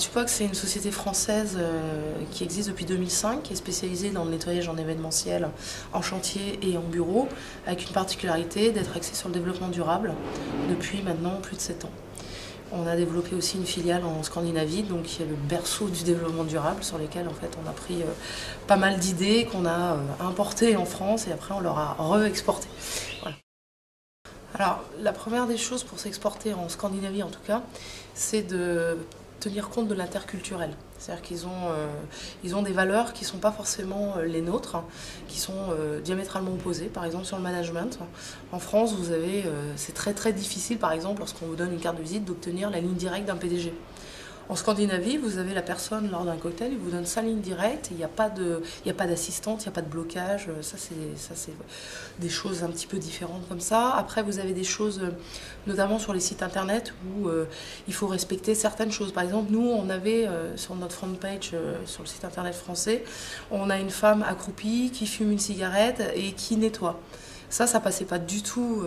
Tupac, c'est une société française qui existe depuis 2005, qui est spécialisée dans le nettoyage en événementiel, en chantier et en bureau, avec une particularité d'être axée sur le développement durable depuis maintenant plus de 7 ans. On a développé aussi une filiale en Scandinavie, donc qui est le berceau du développement durable, sur lesquels en fait on a pris pas mal d'idées qu'on a importées en France et après on leur a re-exportées. Voilà. Alors, la première des choses pour s'exporter en Scandinavie en tout cas, c'est de tenir compte de l'interculturel. C'est-à-dire qu'ils ont des valeurs qui ne sont pas forcément les nôtres, qui sont diamétralement opposées. Par exemple, sur le management, en France, c'est très très difficile, par exemple, lorsqu'on vous donne une carte de visite, d'obtenir la ligne directe d'un PDG. En Scandinavie, vous avez la personne lors d'un cocktail, il vous donne sa ligne directe, il n'y a pas d'assistante, il n'y a pas de blocage, ça c'est des choses un petit peu différentes comme ça. Après, vous avez des choses, notamment sur les sites internet, où il faut respecter certaines choses. Par exemple, nous, on avait sur notre front page, sur le site internet français, on a une femme accroupie qui fume une cigarette et qui nettoie. Ça passait pas du tout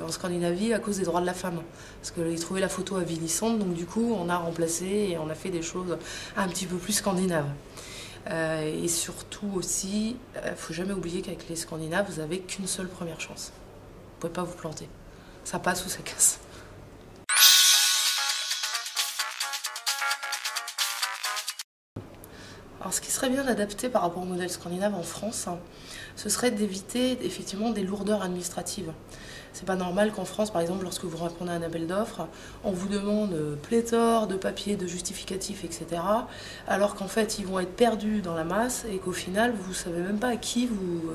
en Scandinavie à cause des droits de la femme. Parce qu'ils trouvaient la photo avilissante, donc du coup on a remplacé et on a fait des choses un petit peu plus scandinaves. Et surtout aussi, faut jamais oublier qu'avec les Scandinaves, vous avez qu'une seule première chance. Vous pouvez pas vous planter. Ça passe ou ça casse. Alors, ce qui serait bien d'adapter par rapport au modèle scandinave en France, ce serait d'éviter effectivement des lourdeurs administratives. C'est pas normal qu'en France, par exemple, lorsque vous répondez à un appel d'offres, on vous demande pléthore de papiers, de justificatifs, etc. Alors qu'en fait, ils vont être perdus dans la masse et qu'au final, vous savez même pas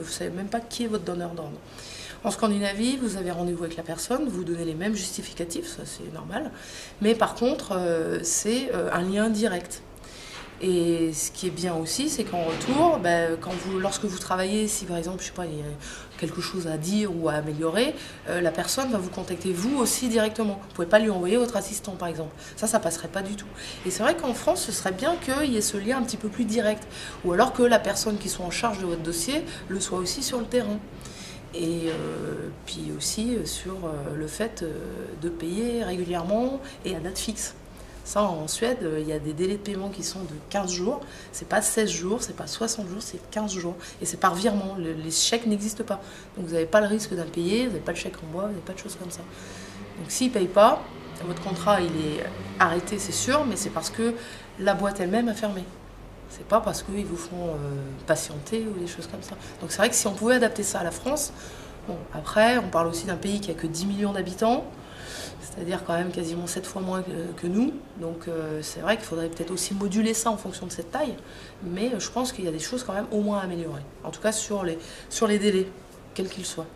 savez même pas qui est votre donneur d'ordre. En Scandinavie, vous avez rendez-vous avec la personne, vous donnez les mêmes justificatifs, ça c'est normal, mais par contre, c'est un lien direct. Et ce qui est bien aussi, c'est qu'en retour, lorsque vous travaillez, si par exemple, je sais pas, il y a quelque chose à dire ou à améliorer, la personne va vous contacter vous aussi directement. Vous ne pouvez pas lui envoyer votre assistant, par exemple. Ça passerait pas du tout. Et c'est vrai qu'en France, ce serait bien qu'il y ait ce lien un petit peu plus direct. Ou alors que la personne qui soit en charge de votre dossier le soit aussi sur le terrain. Et puis aussi sur le fait de payer régulièrement et à date fixe. Ça, en Suède, il y a des délais de paiement qui sont de 15 jours. C'est pas 16 jours, c'est pas 60 jours, c'est 15 jours. Et c'est par virement. Les chèques n'existent pas. Donc vous n'avez pas le risque d'impayé, vous n'avez pas le chèque en bois, vous n'avez pas de choses comme ça. Donc s'ils ne payent pas, votre contrat il est arrêté, c'est sûr, mais c'est parce que la boîte elle-même a fermé. C'est pas parce qu'ils vous font patienter ou des choses comme ça. Donc c'est vrai que si on pouvait adapter ça à la France, bon, après, on parle aussi d'un pays qui a que 10 millions d'habitants. C'est-à-dire quand même quasiment 7 fois moins que nous. Donc c'est vrai qu'il faudrait peut-être aussi moduler ça en fonction de cette taille. Mais je pense qu'il y a des choses quand même au moins à améliorer. En tout cas sur les délais, quels qu'ils soient.